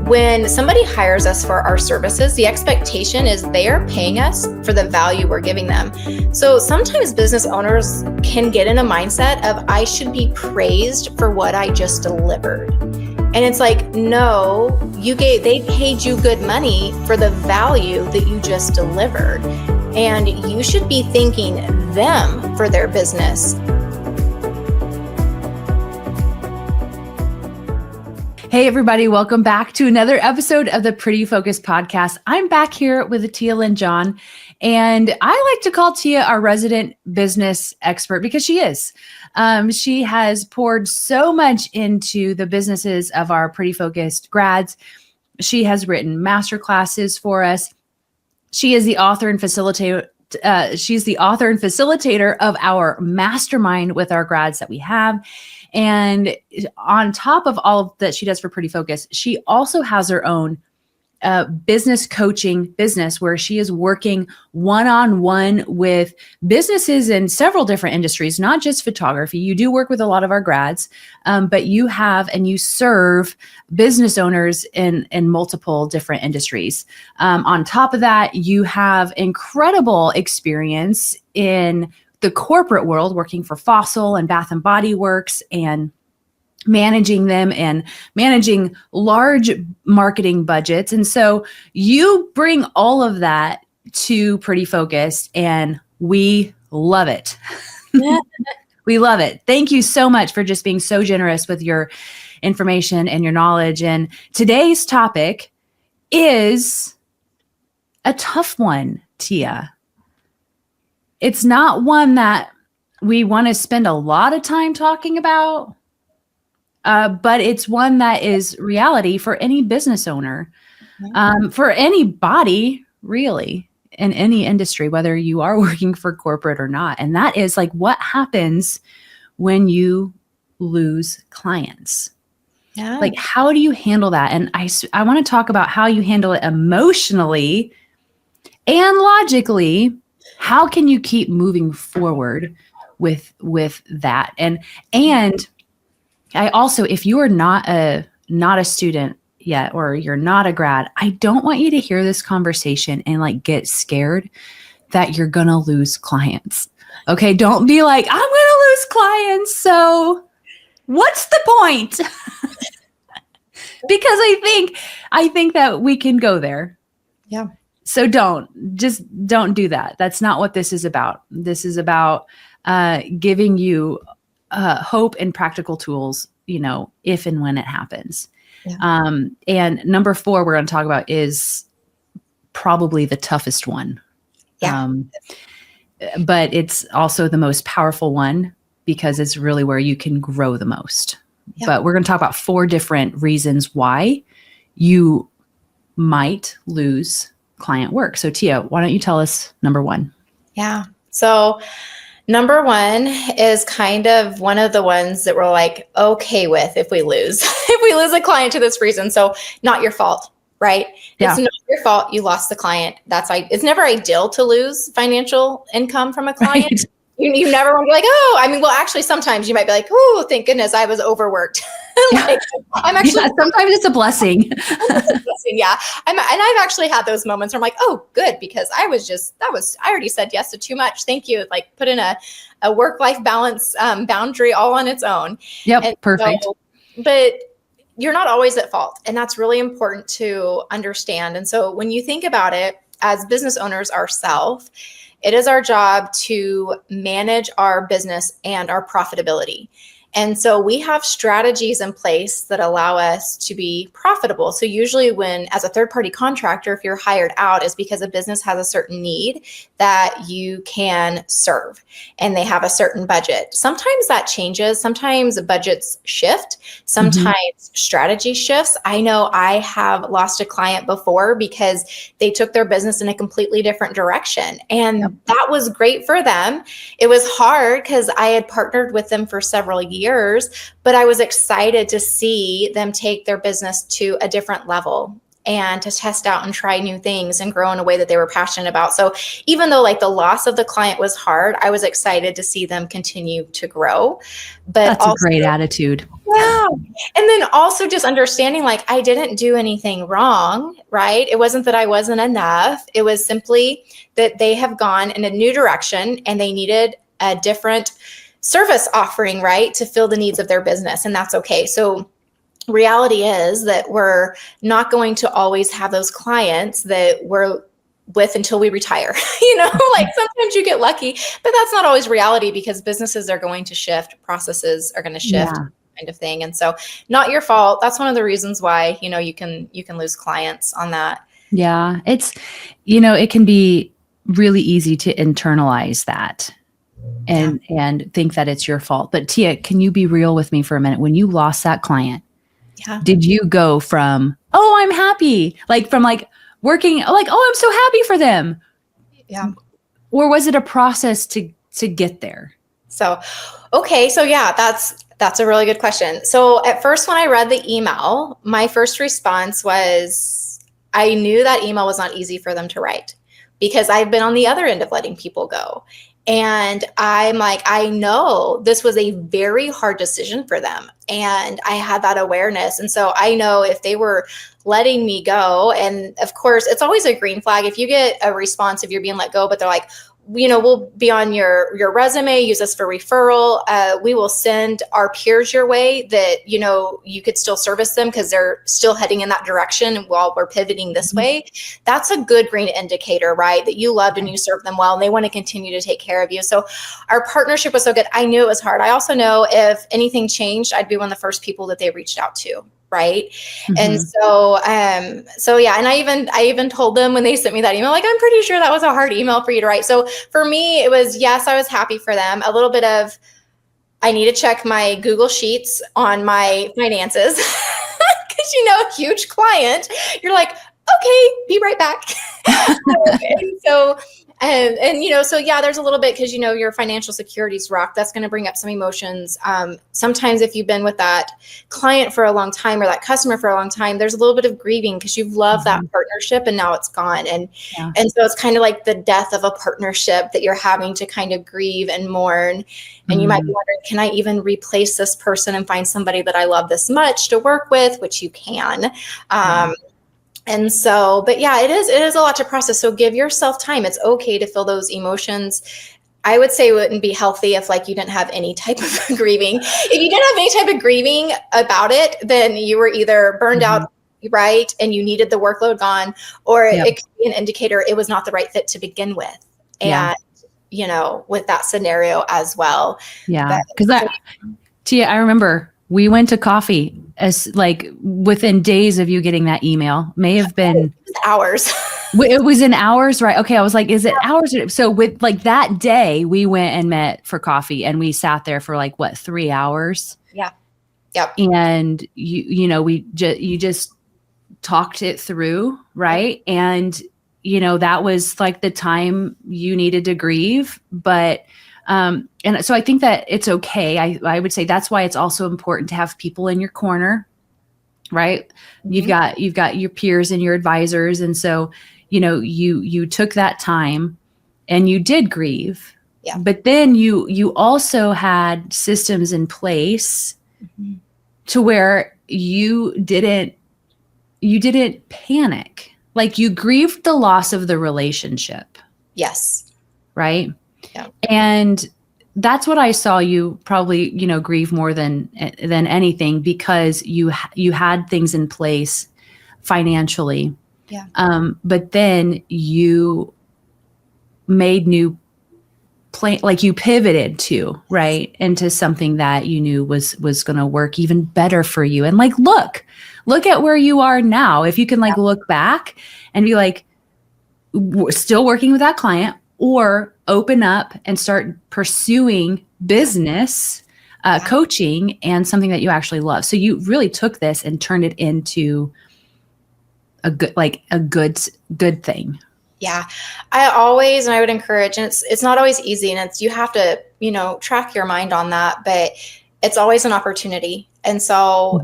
When somebody hires us for our services, the expectation is they are paying us for the value we're giving them. So sometimes business owners can get in a mindset of, I should be praised for what I just delivered. And it's like, no, they paid you good money for the value that you just delivered. And you should be thanking them for their business. Hey, everybody. Welcome back to another episode of the Pretty Focused Podcast. I'm back here with Tialyn John, and I like to call Tia our resident business expert because she is. She has poured so much into the businesses of our Pretty Focused grads. She has written master classes for us. She is the author and facilitator. She's the author and facilitator of our mastermind with our grads that we have. And on top of all that she does for Pretty Focus, she also has her own business coaching business where she is working one-on-one with businesses in several different industries, not just photography. You do work with a lot of our grads, but you have and you serve business owners in multiple different industries. On top of that, you have incredible experience in the corporate world, working for Fossil and Bath and Body Works and managing them and managing large marketing budgets. And so you bring all of that to Pretty Focused, and we love it. We love it. Thank you so much for just being so generous with your information and your knowledge. And today's topic is a tough one, Tia. It's not one that we want to spend a lot of time talking about, but it's one that is reality for any business owner, for anybody really in any industry, whether you are working for corporate or not. And that is like, what happens when you lose clients? Yeah. Like, how do you handle that? And I want to talk about how you handle it emotionally and logically. How can you keep moving forward with that? And I also, if you are not a student yet, or you're not a grad, I don't want you to hear this conversation and like get scared that you're going to lose clients. Okay. Don't be like, I'm going to lose clients. So what's the point? Because I think that we can go there. Yeah. So don't do that. That's not what this is about. This is about giving you hope and practical tools, if and when it happens. Yeah. And number 4 we're going to talk about is probably the toughest one. Yeah. But it's also the most powerful one because it's really where you can grow the most. Yeah. But we're going to talk about 4 different reasons why you might lose client work. So Tia, why don't you tell us number 1? Yeah. So number 1 is kind of one of the ones that we're like, okay with if we lose a client to this reason. So not your fault, right? Yeah. It's not your fault. You lost the client. It's never ideal to lose financial income from a client. Right. You never want to be like, actually sometimes you might be like, oh, thank goodness I was overworked. Sometimes it's a blessing. Yeah. And I've actually had those moments where I'm like, oh, good. Because I already said yes to too much. Thank you. Like put in a work-life balance boundary all on its own. Yep. And perfect. But you're not always at fault. And that's really important to understand. And so when you think about it as business owners ourselves, it is our job to manage our business and our profitability. And so we have strategies in place that allow us to be profitable. So usually as a third-party contractor, if you're hired out, is because a business has a certain need that you can serve and they have a certain budget. Sometimes that changes. Sometimes budgets shift. Sometimes strategy shifts. I know I have lost a client before because they took their business in a completely different direction. And that was great for them. It was hard because I had partnered with them for several years, but I was excited to see them take their business to a different level. and to test out and try new things and grow in a way that they were passionate about. So even though like the loss of the client was hard, I was excited to see them continue to grow. But That's also, a great attitude. yeah. And then also just understanding like I didn't do anything wrong, right? It wasn't that I wasn't enough. It was simply that they have gone in a new direction and they needed a different service offering, right, to fill the needs of their business. And that's okay. So reality is that we're not going to always have those clients that we're with until we retire. Like sometimes you get lucky, but that's not always reality because businesses are going to shift, processes are going to shift. Yeah. Kind of thing. And so not your fault. That's one of the reasons why, you can lose clients on that. Yeah. It's, it can be really easy to internalize that and think that it's your fault. But Tia, can you be real with me for a minute? When you lost that client, did you go from, oh, I'm happy, like from like working, like, oh, I'm so happy for them. Yeah. Or was it a process to get there? So, okay. So yeah, that's a really good question. So at first, when I read the email, my first response was, I knew that email was not easy for them to write because I've been on the other end of letting people go. And I'm like, I know this was a very hard decision for them. And I had that awareness. And so I know if they were letting me go, and of course, it's always a green flag. If you get a response if you're being let go, but they're like, we'll be on your resume, use us for referral. We will send our peers your way that, you could still service them because they're still heading in that direction while we're pivoting this way. That's a good green indicator, right? That you loved and you served them well and they want to continue to take care of you. So our partnership was so good. I knew it was hard. I also know if anything changed, I'd be one of the first people that they reached out to. Right. And so yeah. And I even told them when they sent me that email, like, I'm pretty sure that was a hard email for you to write. So for me, it was, yes, I was happy for them. A little bit of, I need to check my Google Sheets on my finances because, huge client, you're like, okay, be right back. So yeah, there's a little bit because, your financial security's rocked. That's going to bring up some emotions. Sometimes if you've been with that client for a long time or that customer for a long time, there's a little bit of grieving because you've loved that partnership and now it's gone. And so it's kind of like the death of a partnership that you're having to kind of grieve and mourn. And you might be wondering, can I even replace this person and find somebody that I love this much to work with, which you can. And so, but yeah, it is a lot to process. So give yourself time. It's okay to feel those emotions. I would say it wouldn't be healthy if like you didn't have any type of grieving. If you didn't have any type of grieving about it, then you were either burned out, right? And you needed the workload gone, or it could be an indicator it was not the right fit to begin with. And, with that scenario as well. Yeah. Because Tia, I remember we went to coffee as like within days of you getting that email. May have been hours. It was in hours, right? Okay. I was like, is it hours? So with like that day, we went and met for coffee and we sat there for like 3 hours. Yeah. Yep. And you just talked it through. Right. Yep. And that was like the time you needed to grieve, but and so I think that it's okay. I would say that's why it's also important to have people in your corner, right? You've got your peers and your advisors. And so, you took that time and you did grieve, but then you also had systems in place to where you didn't panic. Like you grieved the loss of the relationship. Yes. Right. Yeah. And that's what I saw you probably, grieve more than anything because you had things in place financially. Yeah. But then you made new plan, like you pivoted to, right, into something that you knew was going to work even better for you. And like, look at where you are now. If you can like look back and be like, still working with that client, or open up and start pursuing business coaching and something that you actually love. So you really took this and turned it into a good thing. Yeah. I would encourage, and it's not always easy, and you have to, track your mind on that, but it's always an opportunity. And so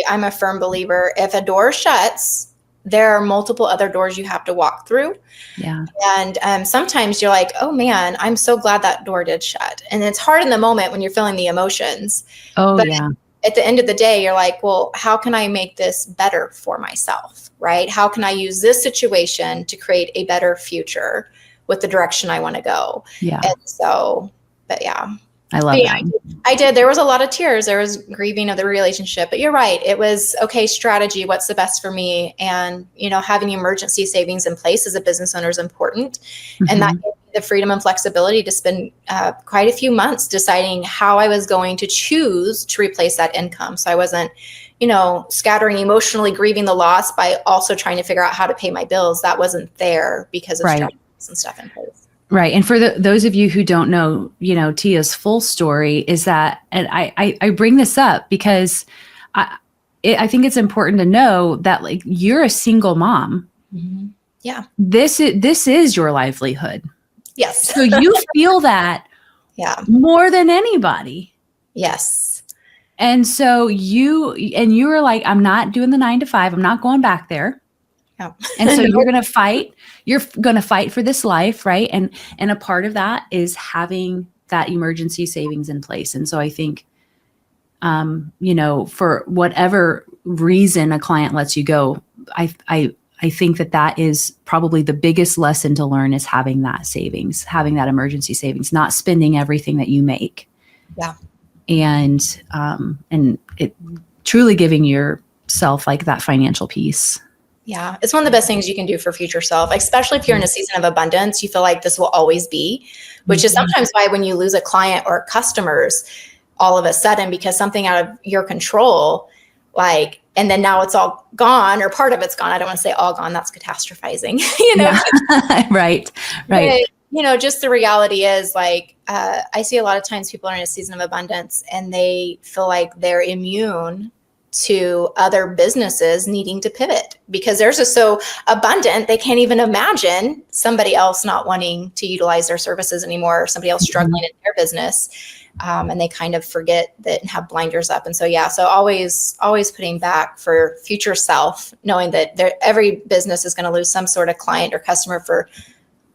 I'm a firm believer, if a door shuts, there are multiple other doors you have to walk through. Yeah. And sometimes you're like, oh man, I'm so glad that door did shut. And it's hard in the moment when you're feeling the emotions. Oh, But yeah. at the end of the day, you're like, well, how can I make this better for myself, right? How can I use this situation to create a better future with the direction I want to go? Yeah. And so, but yeah. I love But yeah, that. I did. There was a lot of tears. There was grieving of the relationship, but you're right. It was, okay, strategy. What's the best for me? And, having emergency savings in place as a business owner is important. And that gave me the freedom and flexibility to spend quite a few months deciding how I was going to choose to replace that income. So I wasn't, scattering, emotionally grieving the loss by also trying to figure out how to pay my bills. That wasn't there because of strategies and stuff in place. Right. And for those of you who don't know, Tia's full story is that, and I bring this up because I think it's important to know that, like, you're a single mom. Mm-hmm. Yeah. This is your livelihood. Yes. So you feel that more than anybody. Yes. And so you were like, I'm not doing the 9 to 5. I'm not going back there. Yeah. And so you're going to fight. You're going to fight for this life, right? And a part of that is having that emergency savings in place. And so I think, for whatever reason a client lets you go, I think that is probably the biggest lesson to learn, is having that savings, having that emergency savings, not spending everything that you make. Yeah. And it truly giving yourself like that financial peace. Yeah, it's one of the best things you can do for future self, especially if you're in a season of abundance. You feel like this will always be, which is sometimes why when you lose a client or customers all of a sudden because something out of your control, and then now it's all gone or part of it's gone. I don't want to say all gone. That's catastrophizing, Yeah. Right. But, just the reality is I see a lot of times people are in a season of abundance and they feel like they're immune to other businesses needing to pivot because theirs is so abundant they can't even imagine somebody else not wanting to utilize their services anymore, or somebody else struggling in their business, and they kind of forget that and have blinders up. And so so always putting back for future self, knowing that every business is going to lose some sort of client or customer for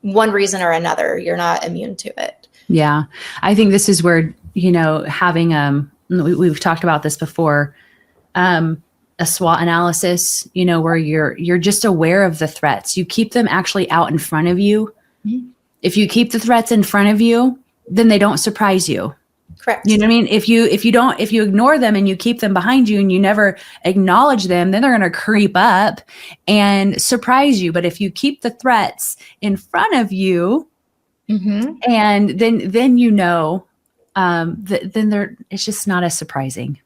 one reason or another. You're not immune to it. Yeah, I think this is where having we've talked about this before. A SWOT analysis, where you're just aware of the threats. You keep them actually out in front of you. Mm-hmm. If you keep the threats in front of you, then they don't surprise you. Correct. You know what I mean? If you ignore them and you keep them behind you and you never acknowledge them, then they're going to creep up and surprise you. But if you keep the threats in front of you, and then then it's just not as surprising.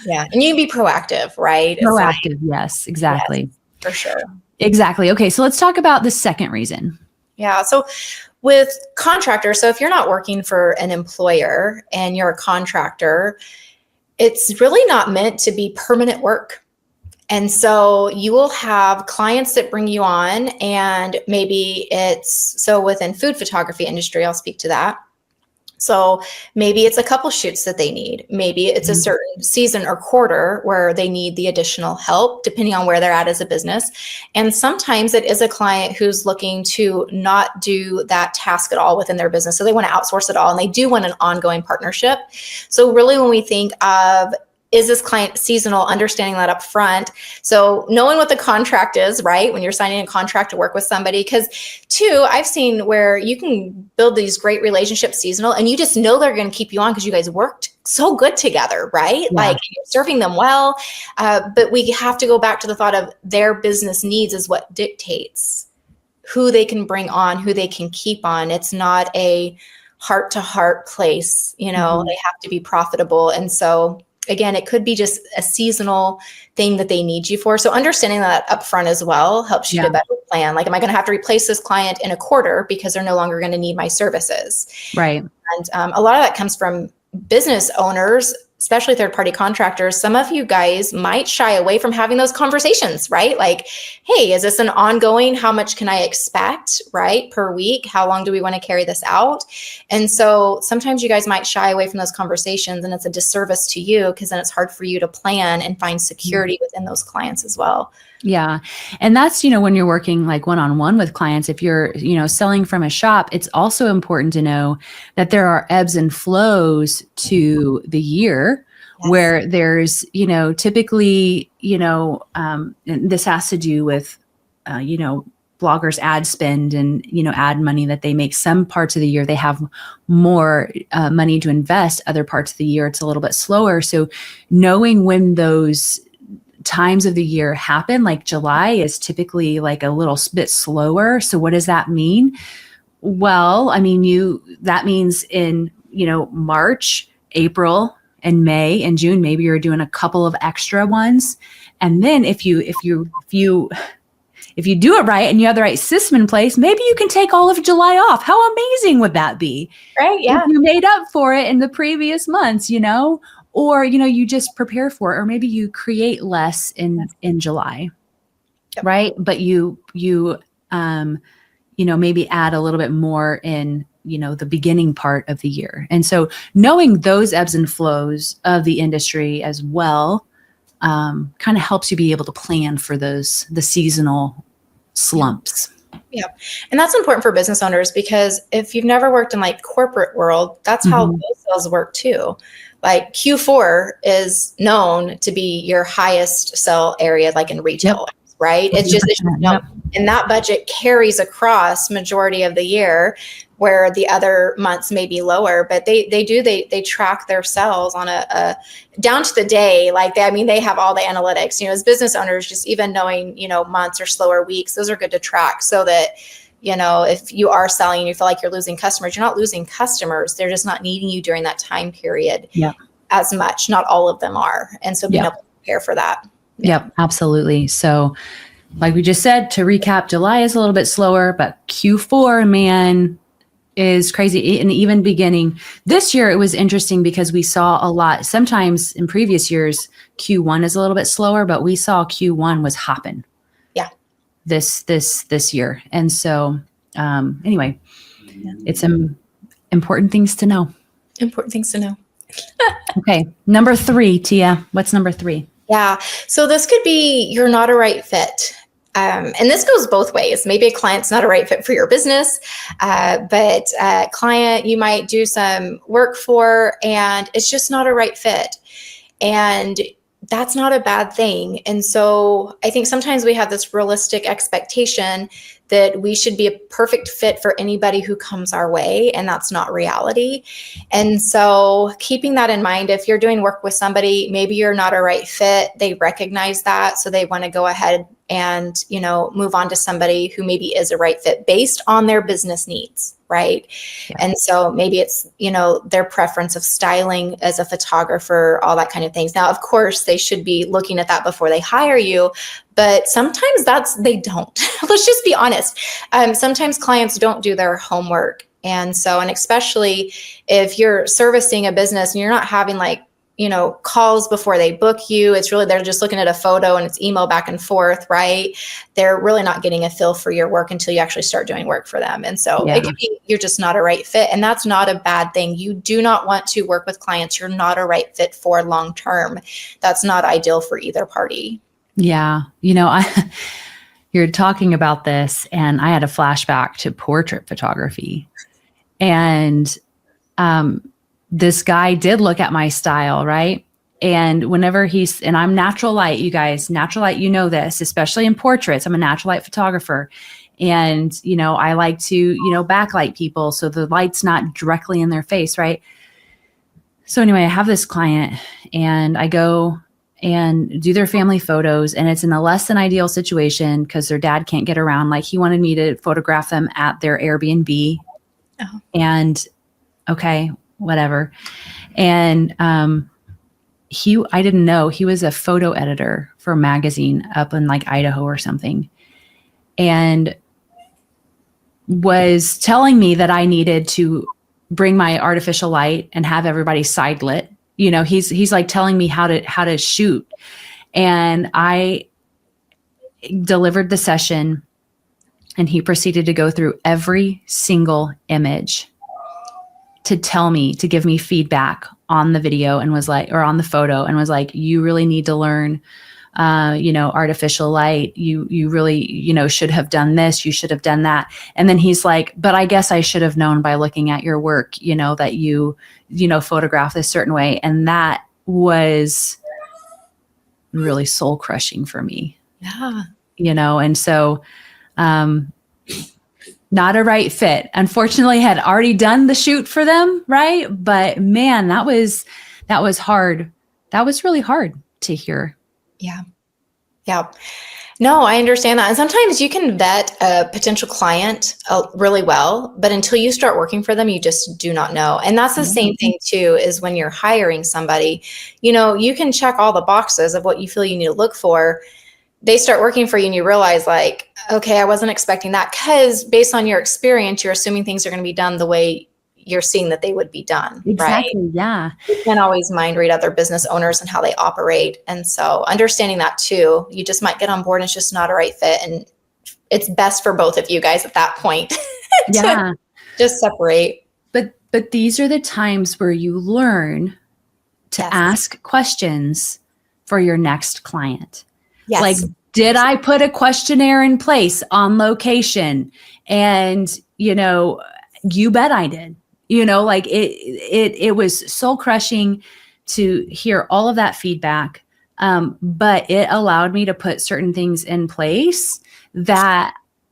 Yeah. And you can be proactive, right? Proactive. Yes, exactly. Yes, for sure. Exactly. Okay. So let's talk about the second reason. Yeah. So with contractors, so if you're not working for an employer and you're a contractor, it's really not meant to be permanent work. And so you will have clients that bring you on, and maybe so within food photography industry, I'll speak to that. So maybe it's a couple shoots that they need. Maybe it's a certain season or quarter where they need the additional help, depending on where they're at as a business. And sometimes it is a client who's looking to not do that task at all within their business. So they want to outsource it all, and they do want an ongoing partnership. So really, when we think of, is this client seasonal, understanding that up front. So knowing what the contract is, right? When you're signing a contract to work with somebody, because too, I've seen where you can build these great relationships seasonal and you just know they're going to keep you on because you guys worked so good together, right? Yeah. Like you're serving them well. But we have to go back to the thought of their business needs is what dictates who they can bring on, who they can keep on. It's not a heart to heart place, they have to be profitable. And so again, it could be just a seasonal thing that they need you for. So understanding that upfront as well helps you to better plan. Like, am I going to have to replace this client in a quarter because they're no longer going to need my services? Right. And a lot of that comes from business owners, especially third-party contractors. Some of you guys might shy away from having those conversations, right? Like, hey, is this an ongoing? How much can I expect, right, per week? How long do we want to carry this out? And so sometimes you guys might shy away from those conversations, and it's a disservice to you because then it's hard for you to plan and find security within those clients as well. Yeah. And that's, when you're working like one-on-one with clients, if you're, selling from a shop, it's also important to know that there are ebbs and flows to the year Yes. where there's, typically, and this has to do with, bloggers ad spend and, ad money that they make. Some parts of the year, they have more money to invest. Other parts of the year, it's a little bit slower. So knowing when those times of the year happen, like July is typically like a little bit slower. So what does that mean? Well, I mean, that means in, March, April, and May and June, maybe you're doing a couple of extra ones. And then if you do it right and you have the right system in place, maybe you can take all of July off. How amazing would that be? Right. Yeah. If you made up for it in the previous months, or, you just prepare for it, or maybe you create less in July, Yep. right? But you maybe add a little bit more in, the beginning part of the year. And so knowing those ebbs and flows of the industry as well, kind of helps you be able to plan for the seasonal slumps. Yeah. And that's important for business owners, because if you've never worked in like corporate world, that's how sales work too. Like Q4 is known to be your highest sell area, like in retail, right? It's just, and that budget carries across majority of the year, where the other months may be lower, but they track their sales on a down to the day. Like they have all the analytics, as business owners, just even knowing, months or slower weeks, those are good to track, so that, if you are selling and you feel like you're losing customers, you're not losing customers. They're just not needing you during that time period as much. Not all of them are. And so being able to prepare for that. Yep, absolutely. So like we just said, to recap, July is a little bit slower, but Q4, man, is crazy. And even beginning this year, it was interesting because we saw a lot. Sometimes in previous years, Q1 is a little bit slower, but we saw Q1 was hopping. Yeah. This year. And so anyway, it's important things to know. Important things to know. Okay. Number 3, Tia, what's number 3? Yeah. So this could be, you're not a right fit. And this goes both ways. Maybe a client's not a right fit for your business, but a client you might do some work for, and it's just not a right fit. And that's not a bad thing. And so I think sometimes we have this realistic expectation that we should be a perfect fit for anybody who comes our way, and that's not reality. And so keeping that in mind, if you're doing work with somebody, maybe you're not a right fit, they recognize that, so they want to go ahead and, move on to somebody who maybe is a right fit based on their business needs, right? Yeah. And so maybe it's, their preference of styling as a photographer, all that kind of things. Now, of course, they should be looking at that before they hire you, but sometimes they don't. Let's just be honest. Sometimes clients don't do their homework. And so, and especially if you're servicing a business and you're not having calls before they book you, it's really, they're just looking at a photo and it's email back and forth, right? They're really not getting a feel for your work until you actually start doing work for them. And so it could be, you're just not a right fit. And that's not a bad thing. You do not want to work with clients you're not a right fit for long-term. That's not ideal for either party. Yeah. You're talking about this, and I had a flashback to portrait photography. And this guy did look at my style, right? And whenever and I'm natural light, you guys, natural light, this, especially in portraits, I'm a natural light photographer. And, I like to, backlight people so the light's not directly in their face, right? So anyway, I have this client and I go and do their family photos, and it's in a less than ideal situation because their dad can't get around. Like, he wanted me to photograph them at their Airbnb. Oh. And okay, whatever. And I didn't know he was a photo editor for a magazine up in like Idaho or something, and was telling me that I needed to bring my artificial light and have everybody side lit. He's like telling me how to shoot. And I delivered the session, and he proceeded to go through every single image to give me feedback on the video, and was like, or on the photo, and was like, you really need to learn artificial light. You really, should have done this. You should have done that. And then he's like, but I guess I should have known by looking at your work, that you photograph this certain way. And that was really soul crushing for me. Yeah. And so, not a right fit. Unfortunately, had already done the shoot for them. Right. But man, that was hard. That was really hard to hear. Yeah. Yeah. No, I understand that. And sometimes you can vet a potential client really well, but until you start working for them, you just do not know. And that's the same thing too, is when you're hiring somebody, you can check all the boxes of what you feel you need to look for. They start working for you and you realize like, okay, I wasn't expecting that, because based on your experience, you're assuming things are going to be done the way you're seeing that they would be done. Exactly. Right? Yeah. You can't always mind read other business owners and how they operate. And so understanding that too, you just might get on board and it's just not a right fit. And it's best for both of you guys at that point to just separate. But these are the times where you learn to ask questions for your next client. Yes. Like, did I put a questionnaire in place on location? And, you bet I did. Like it was soul crushing to hear all of that feedback. But it allowed me to put certain things in place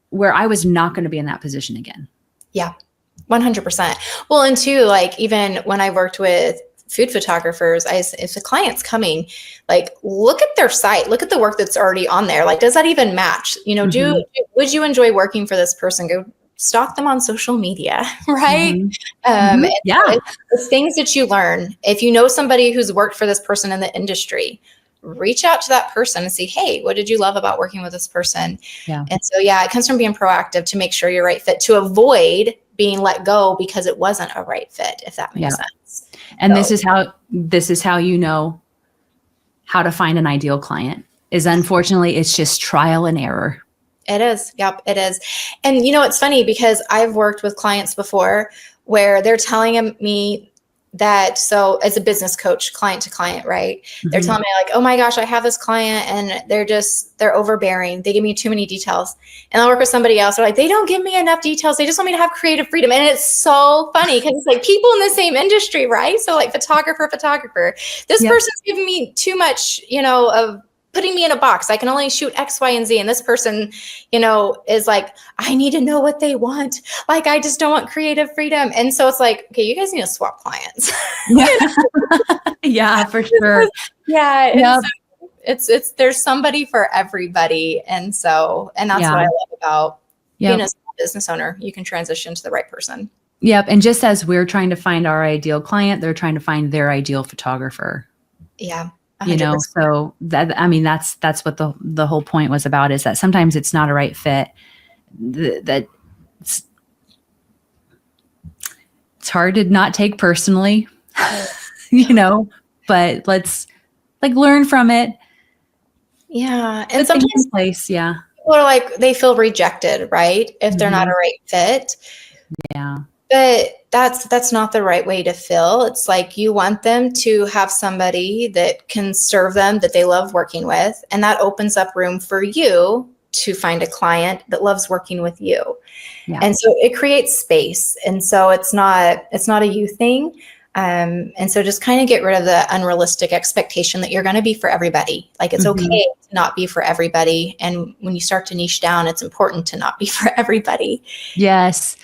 where I was not going to be in that position again. Yeah, 100%. Well, and too, like even when I worked with food photographers, if the client's coming, like look at their site, look at the work that's already on there. Like, does that even match? Would you enjoy working for this person? Go stalk them on social media, right? It's things that you learn. If you know somebody who's worked for this person in the industry, reach out to that person and see, hey, what did you love about working with this person? Yeah. And so, it comes from being proactive to make sure you're right fit, to avoid being let go because it wasn't a right fit, if that makes sense. And this is how you know how to find an ideal client, is unfortunately it's just trial and error. It is. Yep, it is. And it's funny because I've worked with clients before where they're telling me that, so as a business coach, client to client, right? Mm-hmm. They're telling me like, oh my gosh, I have this client and they're overbearing. They give me too many details. And I'll work with somebody else. They're like, they don't give me enough details. They just want me to have creative freedom. And it's so funny because it's like people in the same industry, right? So like photographer, this person's giving me too much, of putting me in a box. I can only shoot X, Y, and Z. And this person, is like, I need to know what they want. Like, I just don't want creative freedom. And so it's like, okay, you guys need to swap clients. Yeah, for sure. Yeah. It's there's somebody for everybody. And that's what I love about being a small business owner. You can transition to the right person. Yep. And just as we're trying to find our ideal client, they're trying to find their ideal photographer. Yeah. 100%. So that's what the whole point was about, is that sometimes it's not a right fit. It's hard to not take personally, but let's learn from it. Yeah. And sometimes people are like, they feel rejected, right? If they're not a right fit. Yeah. But that's not the right way to feel. It's like you want them to have somebody that can serve them, that they love working with. And that opens up room for you to find a client that loves working with you. Yeah. And so it creates space. And so it's not a you thing. And so just kind of get rid of the unrealistic expectation that you're going to be for everybody. Like it's okay to not be for everybody. And when you start to niche down, it's important to not be for everybody. Yes.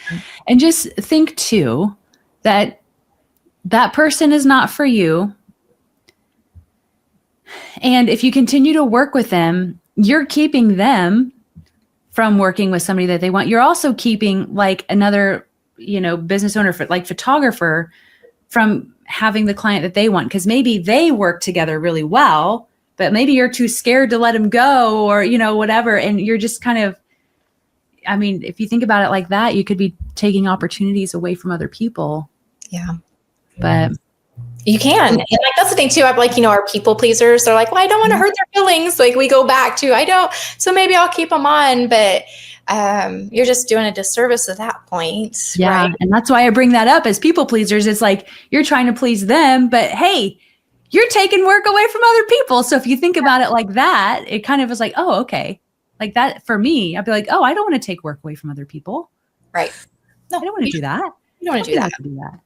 And just think too, that person is not for you. And if you continue to work with them, you're keeping them from working with somebody that they want. You're also keeping like another, business owner, like photographer, from having the client that they want, because maybe they work together really well, but maybe you're too scared to let them go, or whatever, and you're just kind of, if you think about it like that, you could be taking opportunities away from other people. Yeah, but you can. And like that's the thing too. I'm like, our people pleasers, they're like, well, I don't want to hurt their feelings. Like we go back to, I don't, so maybe I'll keep them on, but you're just doing a disservice at that point. Yeah. Right? And that's why I bring that up as people pleasers. It's like, you're trying to please them, but hey, you're taking work away from other people. So if you think about it like that, it kind of is like, oh, okay. Like that for me, I'd be like, oh, I don't want to take work away from other people. Right. No, I don't want to do that. You don't want to do that. Do that.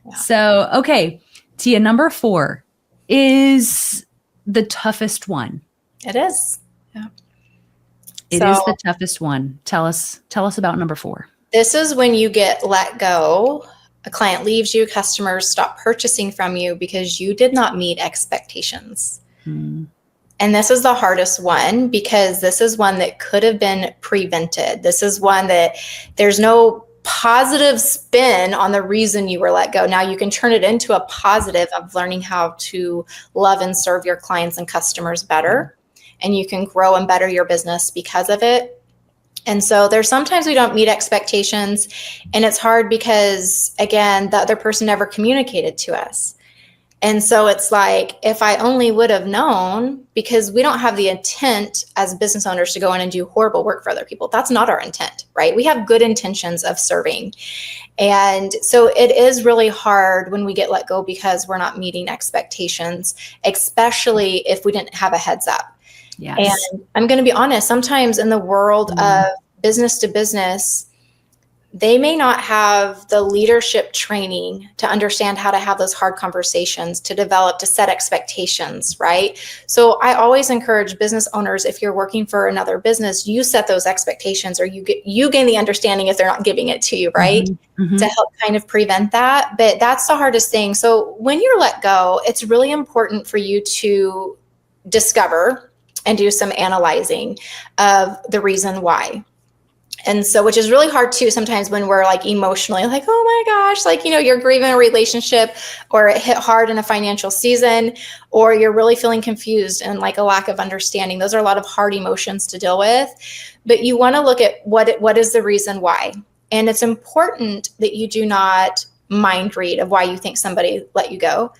Yeah. So, okay. Tia, number 4 is the toughest one. It is. Yeah. It is the toughest one. Tell us about number 4. This is when you get let go. A client leaves you, customers stop purchasing from you because you did not meet expectations. And this is the hardest one because this is one that could have been prevented. This is one that there's no positive spin on the reason you were let go. Now you can turn it into a positive of learning how to love and serve your clients and customers better. And you can grow and better your business because of it. And so there's sometimes we don't meet expectations, and it's hard because, again, the other person never communicated to us. And so it's like, if I only would have known, because we don't have the intent as business owners to go in and do horrible work for other people. That's not our intent, right? We have good intentions of serving. And so it is really hard when we get let go because we're not meeting expectations, especially if we didn't have a heads up. Yes. And I'm going to be honest, sometimes in the world of business to business, they may not have the leadership training to understand how to have those hard conversations, to develop, to set expectations, right? So I always encourage business owners, if you're working for another business, you set those expectations, or you gain the understanding if they're not giving it to you, right? To help kind of prevent that. But that's the hardest thing. So when you're let go, it's really important for you to discover and do some analyzing of the reason why. And so, which is really hard too, sometimes when we're like emotionally like, oh my gosh, like, you're grieving a relationship, or it hit hard in a financial season, or you're really feeling confused and like a lack of understanding. Those are a lot of hard emotions to deal with, but you want to look at what is the reason why. And it's important that you do not mind read of why you think somebody let you go.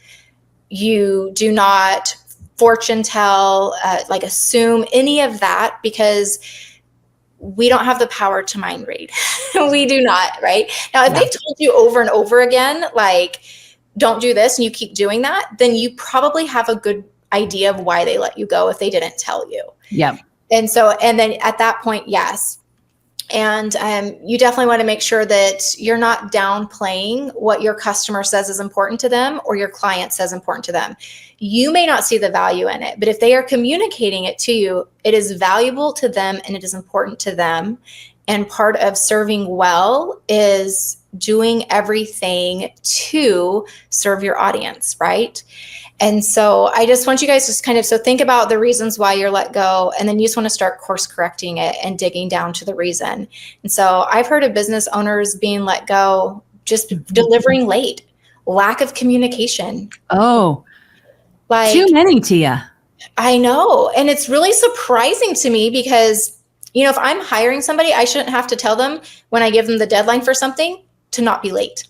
You do not fortune tell, like assume any of that, because we don't have the power to mind read. We do not, right? Now, if they told you over and over again, like, don't do this, and you keep doing that, then you probably have a good idea of why they let you go if they didn't tell you. Yeah. And so, and then at that point, yes. And you definitely want to make sure that you're not downplaying what your customer says is important to them or your client says important to them. You may not see the value in it, but if they are communicating it to you, it is valuable to them and it is important to them. And part of serving well is doing everything to serve your audience, right? And so I just want you guys to just kind of, so think about the reasons why you're let go, and then you just want to start course correcting it and digging down to the reason. And so I've heard of business owners being let go, just delivering late, lack of communication. Oh, like too many, Tia. I know. And it's really surprising to me because, if I'm hiring somebody, I shouldn't have to tell them when I give them the deadline for something to not be late.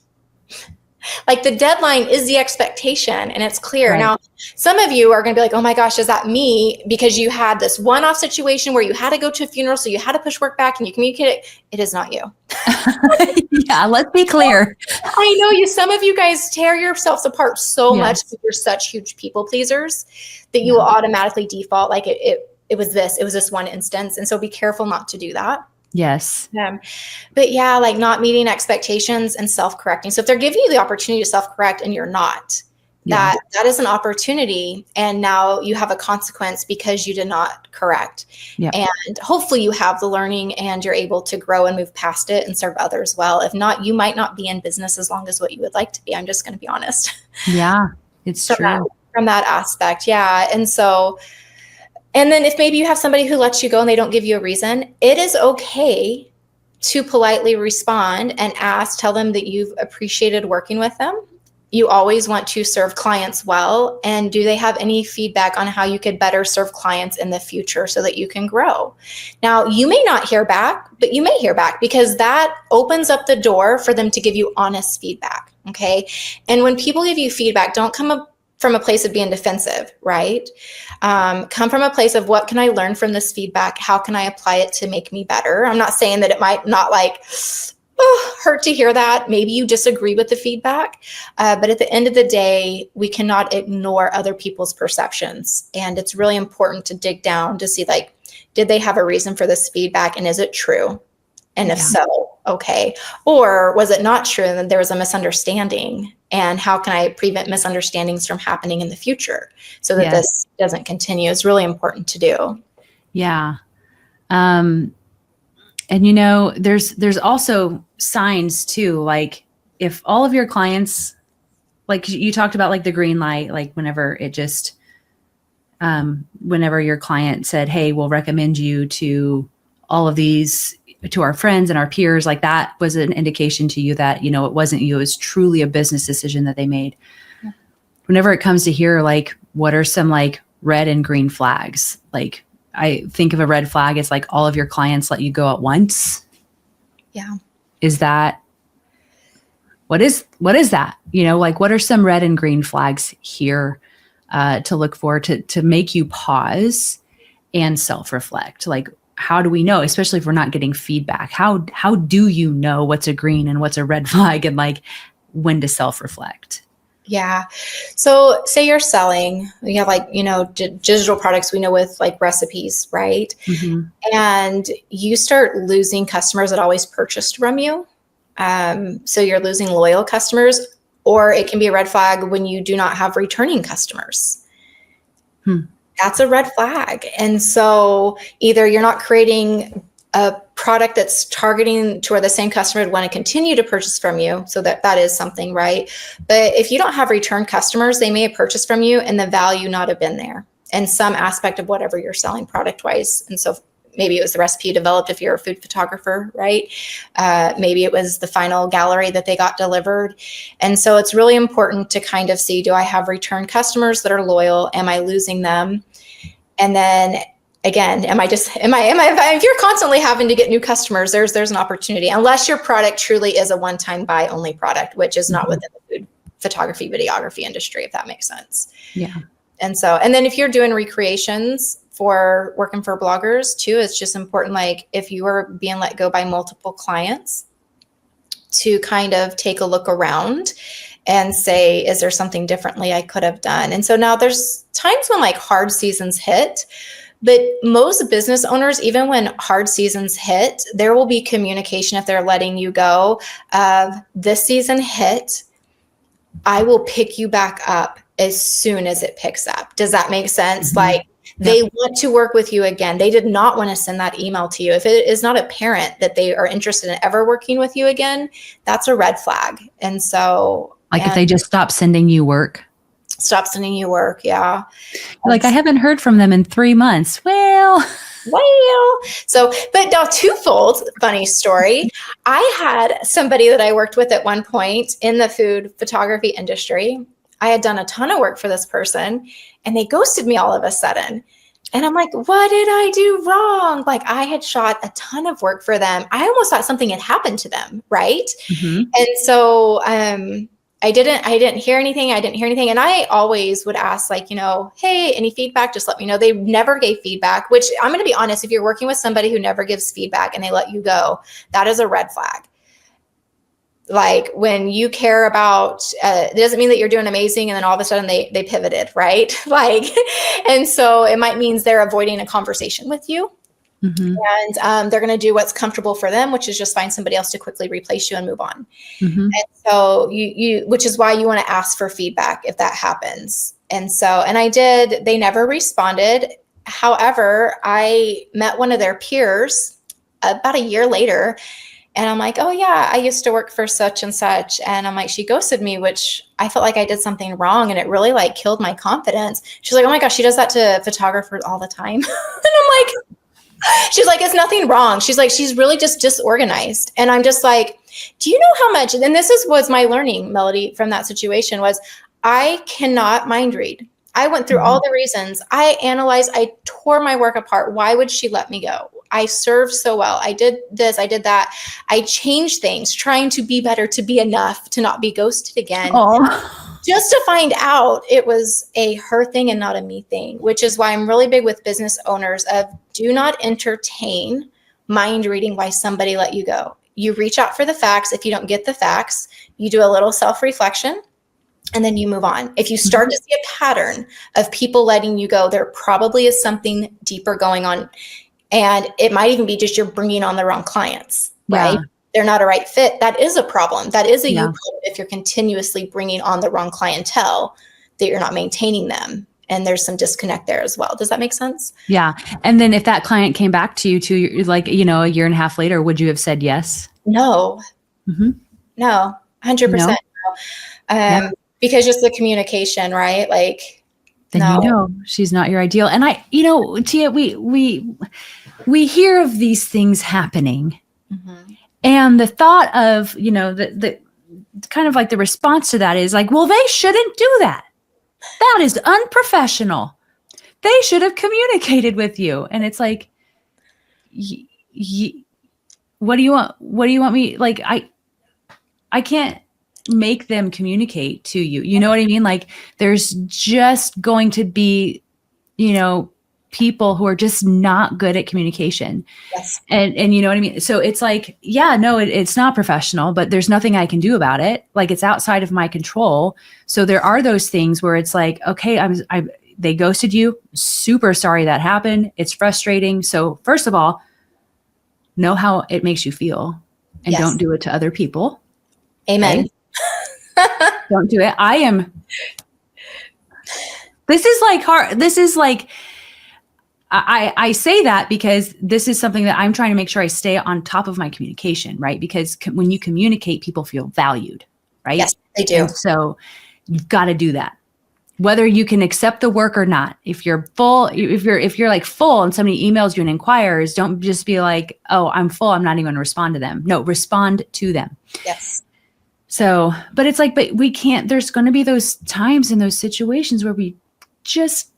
Like, the deadline is the expectation, and it's clear. Right. Now, some of you are going to be like, oh my gosh, is that me? Because you had this one-off situation where you had to go to a funeral, so you had to push work back and you communicate it. It is not you. Yeah, let's be clear. I know some of you guys tear yourselves apart so much because you're such huge people pleasers that you will automatically default like it was this one instance. And so be careful not to do that. Yes. But yeah, like not meeting expectations and self-correcting. So if they're giving you the opportunity to self-correct and you're not, that is an opportunity. And now you have a consequence because you did not correct. And hopefully you have the learning and you're able to grow and move past it and serve others well. If not, you might not be in business as long as what you would like to be. I'm just going to be honest. Yeah, it's true. From that aspect. Yeah. And so, and then if maybe you have somebody who lets you go and they don't give you a reason, it is okay to politely respond and tell them that you've appreciated working with them. You always want to serve clients well. And do they have any feedback on how you could better serve clients in the future so that you can grow? Now, you may not hear back, but you may hear back because that opens up the door for them to give you honest feedback. Okay. And when people give you feedback, don't come up from a place of being defensive, right? Come from a place of what can I learn from this feedback? How can I apply it to make me better? I'm not saying that it might not hurt to hear that. Maybe you disagree with the feedback, but at the end of the day, we cannot ignore other people's perceptions. And it's really important to dig down to see, like, did they have a reason for this feedback, and is it true? And if so, okay. Or was it not true and there was a misunderstanding? And how can I prevent misunderstandings from happening in the future so that this doesn't continue? It's really important to do. Yeah. And there's also signs too, like if all of your clients, like you talked about, like the green light, like whenever your client said, hey, we'll recommend you to all of these, to our friends and our peers, like that was an indication to you that, it wasn't you, it was truly a business decision that they made. Yeah. Whenever it comes to here, like what are some like red and green flags? Like I think of a red flag as like all of your clients let you go at once. Yeah. Is that, what is that? Like what are some red and green flags here to look for, to make you pause and self-reflect? Like, how do we know, especially if we're not getting feedback? How do you know what's a green and what's a red flag, and like when to self-reflect? Yeah. So say you're selling, you have like, digital products we know with like recipes, right? Mm-hmm. And you start losing customers that always purchased from you. So you're losing loyal customers, or it can be a red flag when you do not have returning customers. That's a red flag. And so either you're not creating a product that's targeting to where the same customer would want to continue to purchase from you. So that is something, right? But if you don't have return customers, they may have purchased from you and the value not have been there in some aspect of whatever you're selling product wise. And so maybe it was the recipe you developed if you're a food photographer, right? Maybe it was the final gallery that they got delivered. And so it's really important to kind of see, do I have return customers that are loyal? Am I losing them? And then again, if you're constantly having to get new customers, there's an opportunity, unless your product truly is a one-time buy only product, which is not within the food photography, videography industry, if that makes sense. Yeah. And then if you're doing recreations for working for bloggers too, it's just important, like if you are being let go by multiple clients, to kind of take a look around and say, is there something differently I could have done? And so now there's times when like hard seasons hit, but most business owners, even when hard seasons hit, there will be communication if they're letting you go of, this season hit, I will pick you back up as soon as it picks up. Does that make sense? Mm-hmm. Like they want to work with you again. They did not want to send that email to you. If it is not apparent that they are interested in ever working with you again, that's a red flag. And so if they just stop sending you work. Yeah. Like, I haven't heard from them in 3 months. Well, so, but now twofold funny story. I had somebody that I worked with at one point in the food photography industry. I had done a ton of work for this person and they ghosted me all of a sudden. And I'm like, what did I do wrong? Like, I had shot a ton of work for them. I almost thought something had happened to them. Right. Mm-hmm. And so, I didn't hear anything. And I always would ask, like, hey, any feedback? Just let me know. They never gave feedback, which I'm going to be honest, if you're working with somebody who never gives feedback and they let you go, that is a red flag. Like when you care about, it doesn't mean that you're doing amazing. And then all of a sudden they pivoted, right? Like, and so it might mean they're avoiding a conversation with you. Mm-hmm. And they're going to do what's comfortable for them, which is just find somebody else to quickly replace you and move on. Mm-hmm. And so which is why you want to ask for feedback if that happens. And I did, they never responded. However, I met one of their peers about a year later and I'm like, oh yeah, I used to work for such and such. And I'm like, she ghosted me, which I felt like I did something wrong. And it really like killed my confidence. She's like, oh my gosh, she does that to photographers all the time. And I'm like, she's like, it's nothing wrong. She's like, she's really just disorganized. And I'm just like, do you know how much, and this was my learning, Melody, from that situation was I cannot mind read. I went through all the reasons. I analyzed, I tore my work apart. Why would she let me go? I served so well. I did this, I did that. I changed things, trying to be better, to be enough, to not be ghosted again. Just to find out it was a her thing and not a me thing, which is why I'm really big with business owners of do not entertain mind reading why somebody let you go. you reach out for the facts. If you don't get the facts, you do a little self-reflection, and then you move on. If you start to see a pattern of people letting you go, there probably is something deeper going on. And it might even be just you're bringing on the wrong clients, right? Yeah. They're not a right fit. That is a problem. That is a you Yeah. problem if you're continuously bringing on the wrong clientele, that you're not maintaining them. And there's some disconnect there as well. Does that make sense? Yeah. And then if that client came back to you like, you know, a year and a half later, would you have said yes? No. No, 100%. No? Yeah. Because just the communication, right? Like, Then no. you know she's not your ideal. And Tia, we hear of these things happening. And the thought of, the kind of like the response to that is like, well, they shouldn't do that. That is unprofessional. They should have communicated with you. And it's like, what do you want? What do you want me? Like, I can't make them communicate to you. You know what I mean? Like, there's just going to be, people who are just not good at communication. Yes. And you know what I mean? So it's like, yeah, no, it's not professional, but there's nothing I can do about it. Like, it's outside of my control. So there are those things where it's like, okay, they ghosted you. Super sorry that happened. It's frustrating. So first of all, know how it makes you feel, and don't do it to other people. Amen. Okay? Don't do it. This is like hard. This is like, I say that because this is something that I'm trying to make sure I stay on top of my communication, right? Because when you communicate, people feel valued, right? Yes, they do. And so you've got to do that, whether you can accept the work or not. If you're full, if you're like full and somebody emails you and inquires, don't just be like, oh, I'm full, I'm not even going to respond to them. No, respond to them. Yes. So, but it's like, but we can't, there's going to be those times in those situations where we just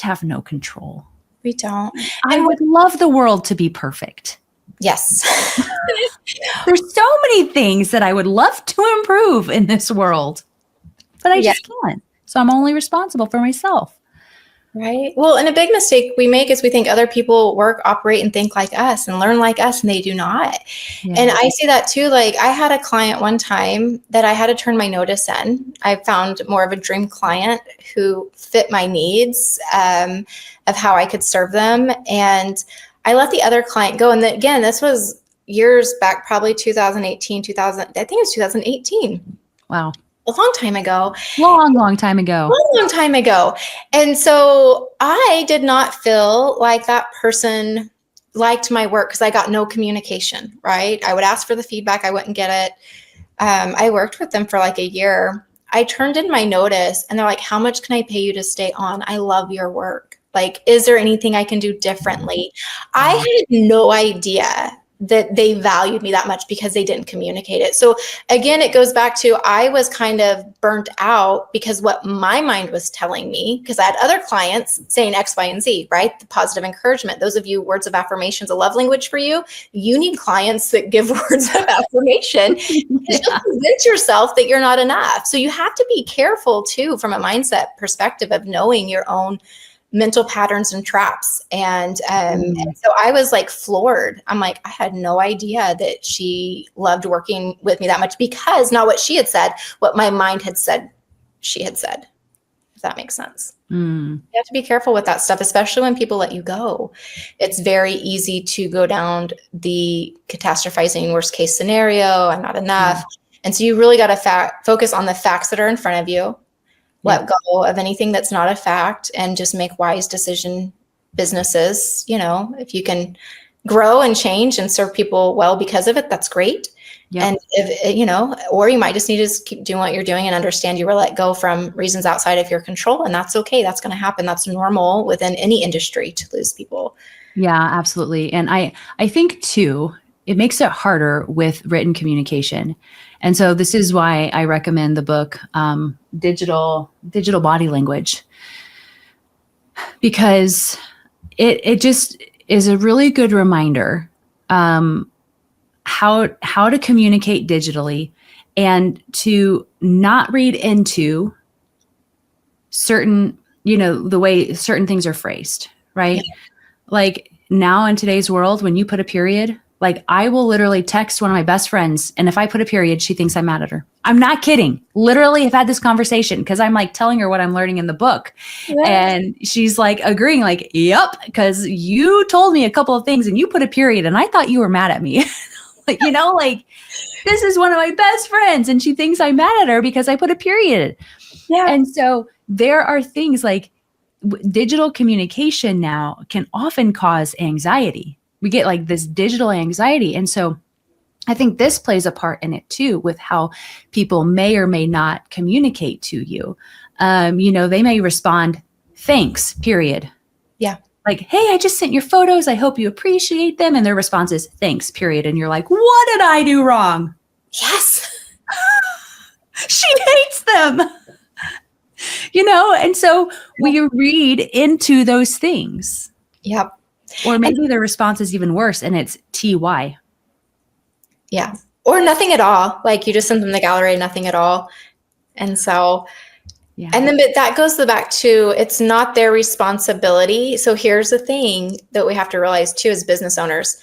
have no control. We don't. I would love the world to be perfect. Yes. There's so many things that I would love to improve in this world, but I just can't. So I'm only responsible for myself. Right. Well, and a big mistake we make is we think other people work, operate, and think like us and learn like us, and they do not. Yeah. And I see that too. Like, I had a client one time that I had to turn my notice in. I found more of a dream client who fit my needs of how I could serve them. And I let the other client go. And again, this was years back, probably 2018, I think it was 2018. Wow. A long time ago. Long time ago. Long time ago. And so I did not feel like that person liked my work because I got no communication, right? I would ask for the feedback. I wouldn't get it. I worked with them for like a year. I turned in my notice and they're like, how much can I pay you to stay on? I love your work. Like, is there anything I can do differently? I had no idea that they valued me that much because they didn't communicate it. So again, it goes back to, I was kind of burnt out because what my mind was telling me, because I had other clients saying X, Y, and Z, right? The positive encouragement. Those of you, words of affirmations, a love language for you. You need clients that give words of affirmation. Just convince yourself that you're not enough. So you have to be careful too, from a mindset perspective, of knowing your own mental patterns and traps. And so I was like floored. I'm like, I had no idea that she loved working with me that much, because not what she had said, what my mind had said she had said, if that makes sense. You have to be careful with that stuff, especially when people let you go. It's very easy to go down the catastrophizing worst case scenario. I'm not enough. And so you really got to focus on the facts that are in front of you. Let go of anything that's not a fact, and just make wise businesses. If you can grow and change and serve people well because of it, that's great. And if, or you might just need to just keep doing what you're doing and understand you were let go from reasons outside of your control. And that's okay. That's going to happen. That's normal within any industry to lose people. Yeah, absolutely. And I think too, it makes it harder with written communication. And so this is why I recommend the book, Digital Body Language, because it just is a really good reminder how to communicate digitally, and to not read into certain, the way certain things are phrased, right? Yeah. Like, now in today's world, when you put a period, Like I will literally text one of my best friends, and if I put a period, she thinks I'm mad at her. I'm not kidding. Literally have had this conversation because I'm like telling her what I'm learning in the book. Yeah. And she's like agreeing, like, yep, because you told me a couple of things and you put a period and I thought you were mad at me. Like, you know, like this is one of my best friends and she thinks I'm mad at her because I put a period. Yeah. And so there are things like digital communication now can often cause anxiety. We get like this digital anxiety. And so I think this plays a part in it too, with how people may or may not communicate to you. You know, they may respond, thanks, period. Yeah. Like, hey, I just sent your photos. I hope you appreciate them. And their response is thanks, period. And you're like, what did I do wrong? Yes. She hates them. You know, and so we read into those things. Yep. Or maybe the response is even worse and it's TY. Yeah. Or nothing at all. Like you just send them the gallery, nothing at all. And so, Yeah. and then but that goes back to, it's not their responsibility. So here's the thing that we have to realize too, as business owners,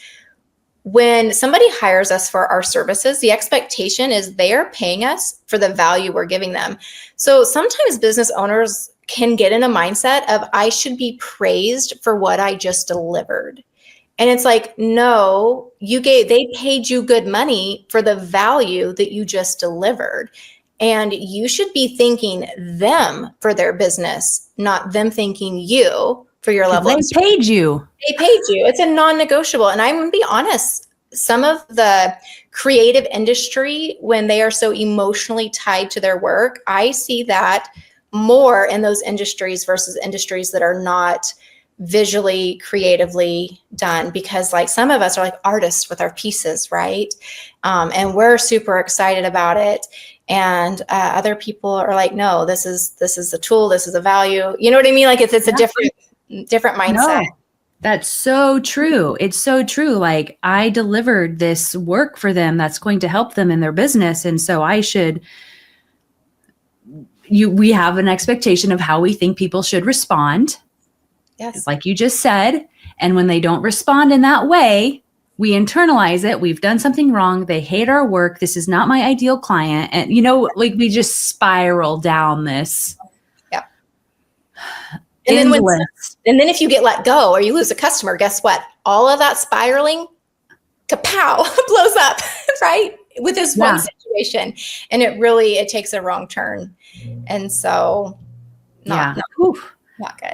when somebody hires us for our services, the expectation is they are paying us for the value we're giving them. So sometimes business owners can get in a mindset of, I should be praised for what I just delivered. And it's like, no, they paid you good money for the value that you just delivered. And you should be thanking them for their business, not them thanking you for your level. They paid you. They paid you. It's a non-negotiable. And I'm going to be honest, some of the creative industry, when they are so emotionally tied to their work, I see that more in those industries versus industries that are not visually, creatively done. Because like some of us are like artists with our pieces, right? And we're super excited about it. And other people are like, no, this is a tool. This is a value. You know what I mean? Like it's a different mindset. No, that's so true. It's so true. Like I delivered this work for them that's going to help them in their business. And so we have an expectation of how we think people should respond. Yes. Like you just said. And when they don't respond in that way, we internalize it. We've done something wrong. They hate our work. This is not my ideal client. And, you know, like we just spiral down this. Yeah. And then if you get let go or you lose a customer, guess what? All of that spiraling, kapow, blows up, right? With this one situation. And it takes a wrong turn. And so not good.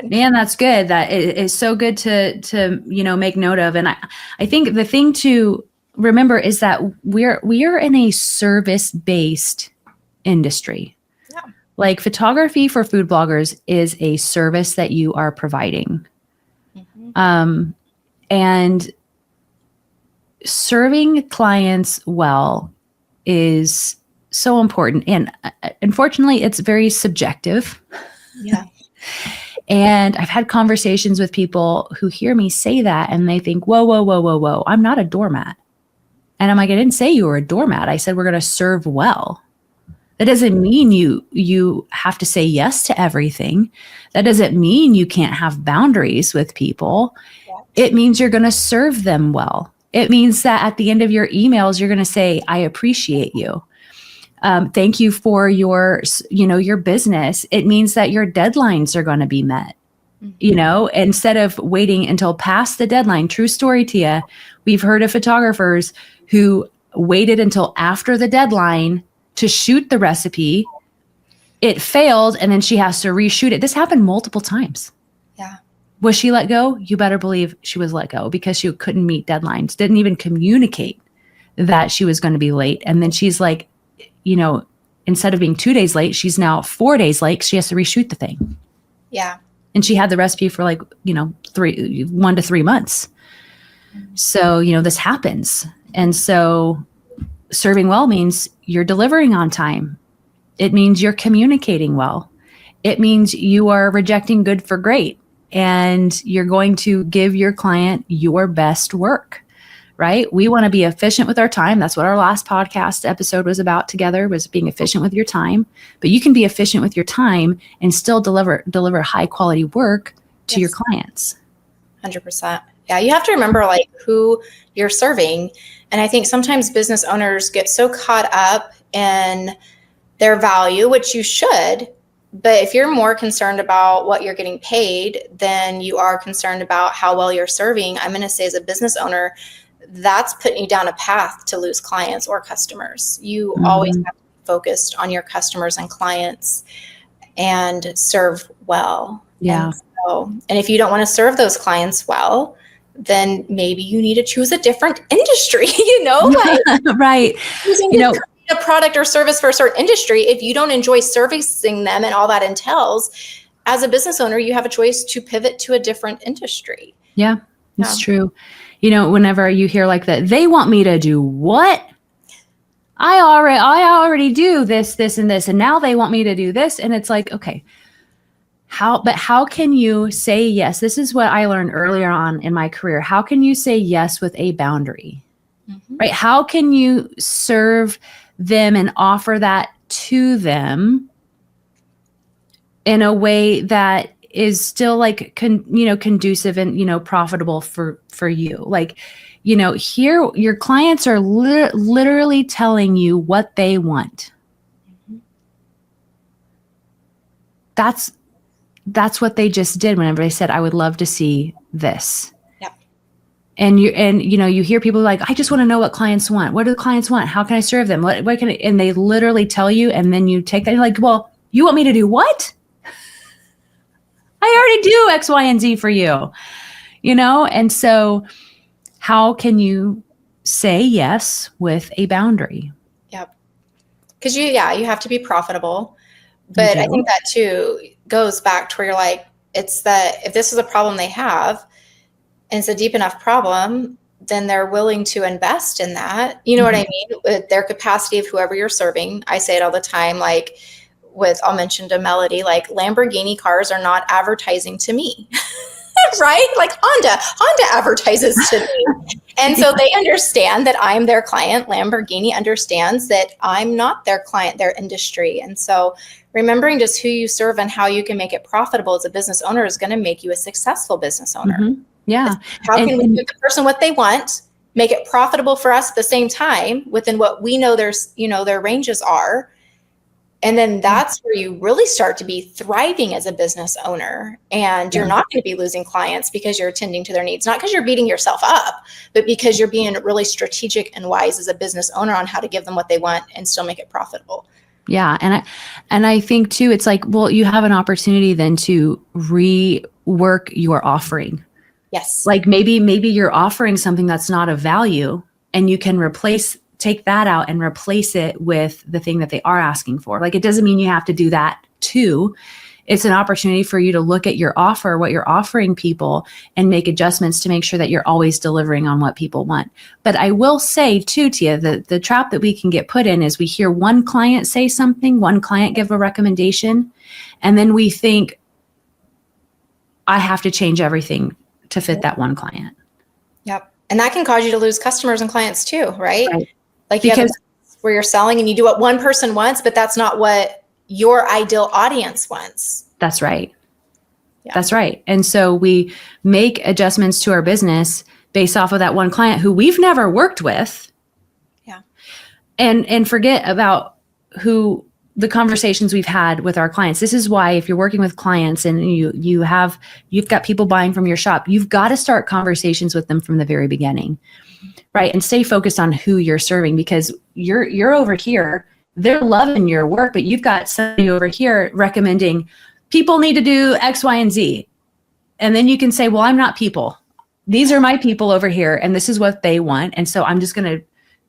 Man, that's good. That is so good to you know, make note of. And I think the thing to remember is that we are in a service-based industry. Yeah. Like photography for food bloggers is a service that you are providing. Mm-hmm. And serving clients well is so important. And unfortunately, it's very subjective. Yeah. And I've had conversations with people who hear me say that and they think, whoa, I'm not a doormat. And I'm like, I didn't say you were a doormat. I said, we're going to serve well. That doesn't mean you have to say yes to everything. That doesn't mean you can't have boundaries with people. Yeah. It means you're going to serve them well. It means that at the end of your emails, you're going to say, I appreciate you. Thank you for your business. It means that your deadlines are going to be met, you know, instead of waiting until past the deadline. True story, Tia. We've heard of photographers who waited until after the deadline to shoot the recipe. It failed. And then she has to reshoot it. This happened multiple times. Yeah. Was she let go? You better believe she was let go because she couldn't meet deadlines, didn't even communicate that she was going to be late. And then she's like, you know, instead of being 2 days late, she's now 4 days late. She has to reshoot the thing. Yeah. And she had the recipe for like, you know, 1 to 3 months. So, you know, this happens. And so serving well means you're delivering on time. It means you're communicating well. It means you are rejecting good for great. And you're going to give your client your best work. Right? We want to be efficient with our time. That's what our last podcast episode was about together, was being efficient with your time. But you can be efficient with your time and still deliver high quality work to your clients. 100%. Yeah, you have to remember like who you're serving. And I think sometimes business owners get so caught up in their value, which you should. But if you're more concerned about what you're getting paid than you are concerned about how well you're serving, I'm going to say as a business owner, that's putting you down a path to lose clients or customers. You always have to be focused on your customers and clients and serve well. Yeah. And if you don't want to serve those clients well, then maybe you need to choose a different industry, like right. choosing a product or service for a certain industry. If you don't enjoy servicing them and all that entails, as a business owner, you have a choice to pivot to a different industry. Yeah, it's true. Whenever you hear like that, they want me to do what? I already do this, and this, and now they want me to do this. And it's like, okay, how can you say yes? This is what I learned earlier on in my career. How can you say yes with a boundary, right? How can you serve them and offer that to them in a way that is still like, conducive and, profitable for you? Like, here your clients are literally telling you what they want. That's what they just did whenever they said, I would love to see this. Yep. And you hear people like, I just want to know what clients want. What do the clients want? How can I serve them? What can I, and they literally tell you, and then you take that, you're like, well, you want me to do what? I already do X, Y, and Z for you, And so how can you say yes with a boundary? Yep. Because you have to be profitable. But I think that too goes back to where you're like, it's that if this is a problem they have and it's a deep enough problem, then they're willing to invest in that. You know what I mean? With their capacity of whoever you're serving. I say it all the time, like I'll mention to Melody, like Lamborghini cars are not advertising to me. Right? Like Honda advertises to me. And so they understand that I'm their client. Lamborghini understands that I'm not their client, their industry. And so remembering just who you serve and how you can make it profitable as a business owner is going to make you a successful business owner. Yeah. How can we give the person what they want, make it profitable for us at the same time within what we know their ranges are. And then that's where you really start to be thriving as a business owner. And you're not going to be losing clients because you're attending to their needs, not because you're beating yourself up, but because you're being really strategic and wise as a business owner on how to give them what they want and still make it profitable. Yeah. And I think too, it's like, well, you have an opportunity then to rework your offering. Yes. Like maybe you're offering something that's not of value, and you can take that out and replace it with the thing that they are asking for. Like, it doesn't mean you have to do that too. It's an opportunity for you to look at your offer, what you're offering people, and make adjustments to make sure that you're always delivering on what people want. But I will say too, Tia, the trap that we can get put in is we hear one client say something, one client give a recommendation, and then we think, I have to change everything to fit that one client. Yep. And that can cause you to lose customers and clients too, right? Like you because, have where you're selling and you do what one person wants, but that's not what your ideal audience wants. That's right. Yeah. That's right. And so we make adjustments to our business based off of that one client who we've never worked with. Yeah. And forget about the conversations we've had with our clients. This is why if you're working with clients and you've got people buying from your shop, you've got to start conversations with them from the very beginning. Right. And stay focused on who you're serving, because you're over here, they're loving your work, but you've got somebody over here recommending people need to do X, Y, and Z. And then you can say, well, I'm not people. These are my people over here, and this is what they want. And so I'm just going to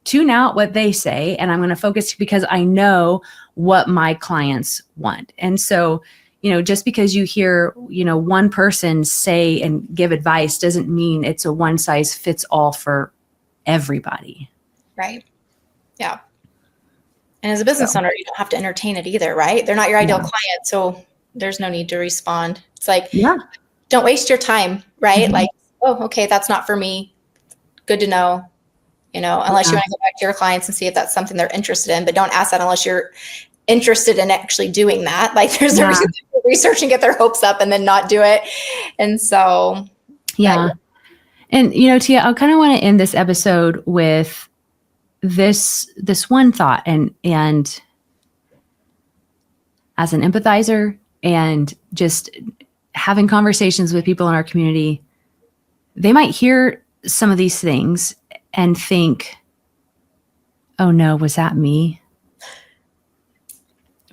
tune out what they say, and I'm going to focus because I know what my clients want. And so, just because you hear, one person say and give advice doesn't mean it's a one size fits all for everybody. Right. Yeah. And as a business owner, you don't have to entertain it either, right? They're not your ideal client, so there's no need to respond. It's like, don't waste your time, right? Mm-hmm. Like, oh, okay, that's not for me. Good to know, unless you want to go back to your clients and see if that's something they're interested in, but don't ask that unless you're interested in actually doing that. Like there's a reason to research and get their hopes up and then not do it. And so, And, Tia, I kind of want to end this episode with this one thought, and as an empathizer and just having conversations with people in our community, they might hear some of these things and think, oh no, was that me?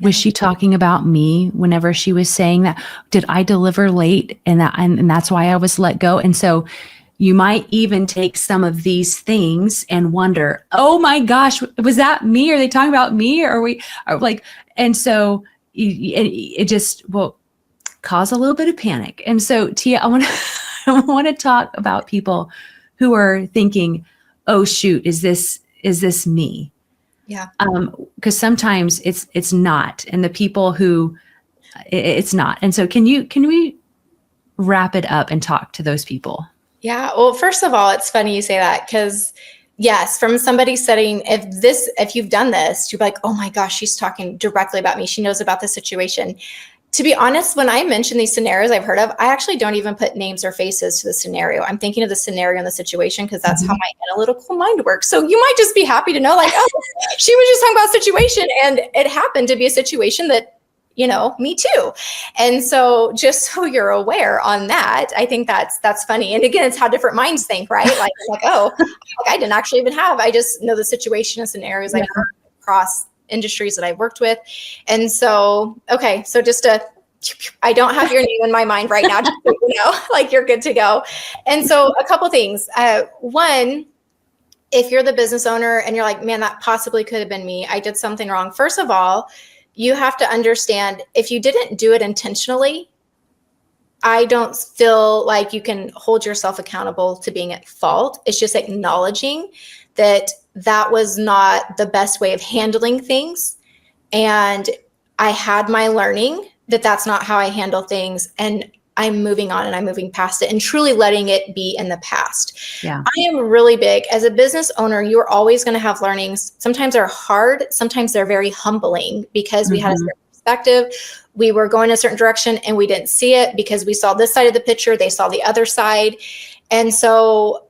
Was she talking about me whenever she was saying that? Did I deliver late and that's why I was let go? And so you might even take some of these things and wonder, oh my gosh, was that me? Are they talking about me? And so it just will cause a little bit of panic. And so Tia, I want to talk about people who are thinking, oh shoot, is this me? Yeah. Because sometimes it's not, and the people who it's not. And so can we wrap it up and talk to those people? Yeah. Well, first of all, it's funny you say that, because yes, from somebody saying, if you've done this, you're like, oh my gosh, she's talking directly about me. She knows about the situation. To be honest, when I mention these scenarios I've heard of, I actually don't even put names or faces to the scenario. I'm thinking of the scenario and the situation, because that's how my analytical mind works. So you might just be happy to know, like, oh, she was just talking about a situation, and it happened to be a situation that, me too. And so just so you're aware on that, I think that's funny. And again, it's how different minds think, right? Like, oh, I didn't actually even I just know the situation and scenarios I've heard across industries that I've worked with. And so, okay. So I don't have your name in my mind right now, just so like you're good to go. And so a couple things. One, if you're the business owner and you're like, man, that possibly could have been me, I did something wrong. First of all, you have to understand, if you didn't do it intentionally, I don't feel like you can hold yourself accountable to being at fault. It's just acknowledging that was not the best way of handling things. And I had my learning that that's not how I handle things. And I'm moving on and I'm moving past it and truly letting it be in the past. Yeah. I am really big. As a business owner, you're always going to have learnings. Sometimes they're hard. Sometimes they're very humbling, because we had a certain perspective. We were going a certain direction and we didn't see it because we saw this side of the picture. They saw the other side. And so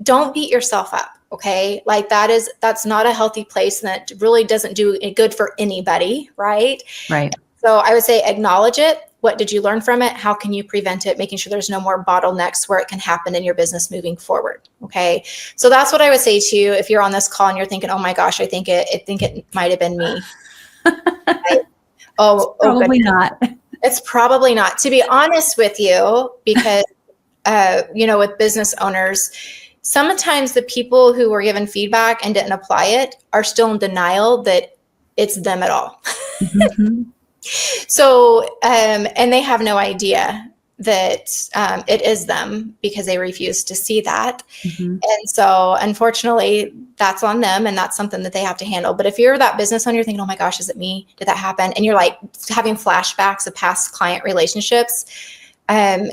don't beat yourself up. Okay. Like that's not a healthy place, and that really doesn't do good for anybody. Right. Right. So I would say acknowledge it. What did you learn from it? How can you prevent it? Making sure there's no more bottlenecks where it can happen in your business moving forward. Okay. So that's what I would say to you if you're on this call and you're thinking, oh my gosh, I think it might've been me. Right? Probably not. It's probably not, to be honest with you, because, with business owners, sometimes the people who were given feedback and didn't apply it are still in denial that it's them at all. So, and they have no idea that it is them, because they refuse to see that. And so unfortunately that's on them, and that's something that they have to handle. But if you're that business owner, you're thinking, oh my gosh, is it me? Did that happen? And you're like having flashbacks of past client relationships,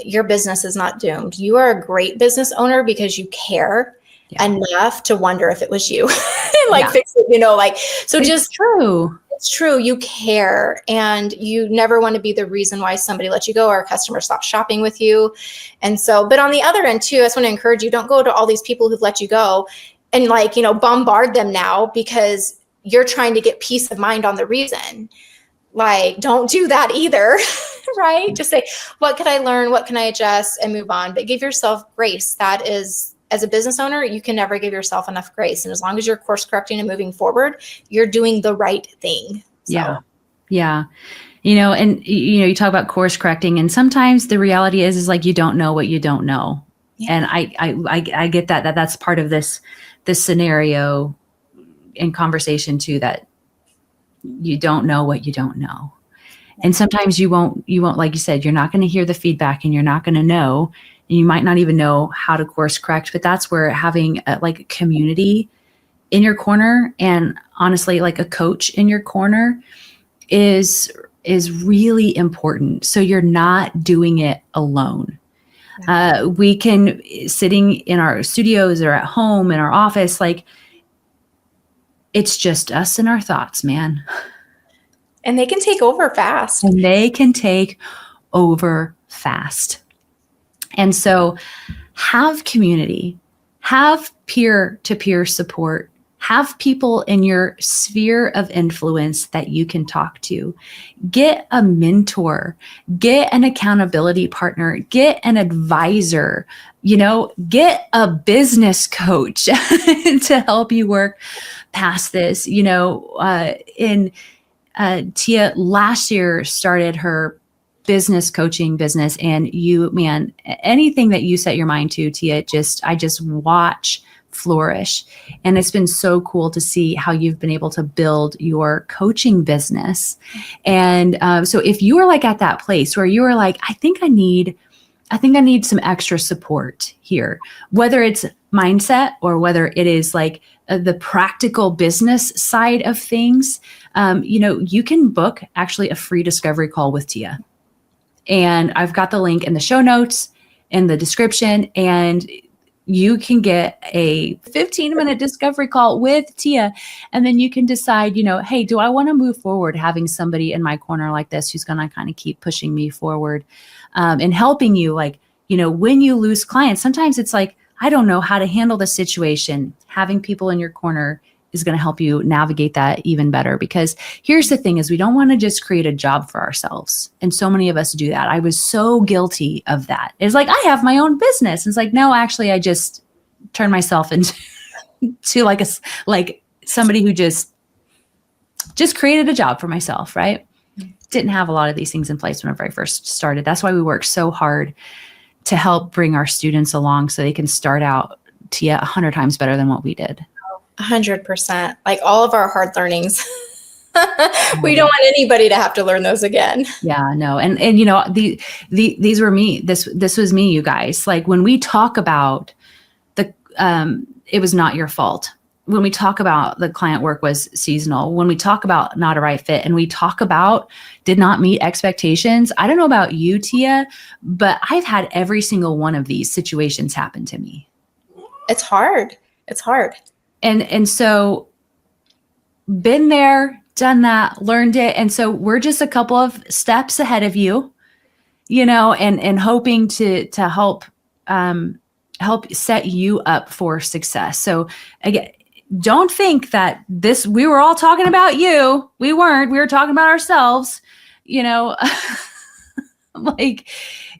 your business is not doomed. You are a great business owner because you care enough to wonder if it was you and fix it, so it's just true. It's true. You care, and you never want to be the reason why somebody let you go or a customer stopped shopping with you. And so, but on the other end too, I just want to encourage you, don't go to all these people who've let you go and bombard them now because you're trying to get peace of mind on the reason. Don't do that either, right? Just say, what can I learn? What can I adjust, and move on? But give yourself grace. That is, as a business owner, you can never give yourself enough grace. And as long as you're course correcting and moving forward, you're doing the right thing. So. Yeah. Yeah. And you talk about course correcting, and sometimes the reality is like, you don't know what you don't know. Yeah. And I get that's part of this scenario and conversation too, that you don't know what you don't know. And sometimes you won't, like you said, you're not going to hear the feedback, and you're not going to know, and you might not even know how to course correct. But that's where having a community in your corner, and honestly, like a coach in your corner is really important. So you're not doing it alone. We can, sitting in our studios or at home in our office, it's just us and our thoughts, man. And they can take over fast. And so have community, have peer-to-peer support, have people in your sphere of influence that you can talk to. Get a mentor, get an accountability partner, get an advisor, get a business coach to help you work past this. Tia last year started her business coaching business, and anything that you set your mind to, Tia, I just watch flourish. And it's been so cool to see how you've been able to build your coaching business. And so if you are like at that place where you are like, I think I need some extra support here, whether it's mindset or whether it is like the practical business side of things, you can book actually a free discovery call with Tia. And I've got the link in the show notes in the description, and you can get a 15-minute discovery call with Tia. And then you can decide, hey, do I want to move forward having somebody in my corner like this who's going to kind of keep pushing me forward and helping you? Like, when you lose clients, sometimes it's like, I don't know how to handle the situation. Having people in your corner is going to help you navigate that even better. Because here's the thing is, we don't want to just create a job for ourselves. And so many of us do that. I was so guilty of that. It's like, I have my own business. And it's like, no, actually, I just turned myself into like somebody who just created a job for myself, right? Didn't have a lot of these things in place whenever I first started. That's why we work so hard to help bring our students along so they can start out, Tia, 100 times better than what we did. 100%. Like all of our hard learnings. We don't want anybody to have to learn those again. Yeah, no. And these were me. This was me, you guys. Like when we talk about it was not your fault. When we talk about the client work was seasonal, when we talk about not a right fit, and we talk about did not meet expectations, I don't know about you, Tia, but I've had every single one of these situations happen to me. It's hard. It's hard. And so been there, done that, learned it. And so we're just a couple of steps ahead of you, and hoping to help set you up for success. So again, don't think that we were all talking about you. We weren't. We were talking about ourselves, like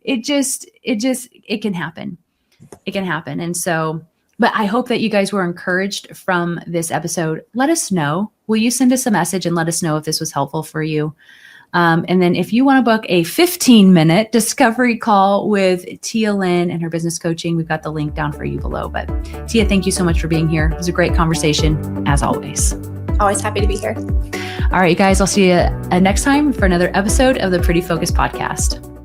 it can happen. It can happen. And so, but I hope that you guys were encouraged from this episode. Let us know. Will you send us a message and let us know if this was helpful for you? And then if you want to book a 15-minute discovery call with Tialyn and her business coaching, we've got the link down for you below. But Tia, thank you so much for being here. It was a great conversation, as always. Always happy to be here. All right, you guys, I'll see you next time for another episode of the Pretty Focus Podcast.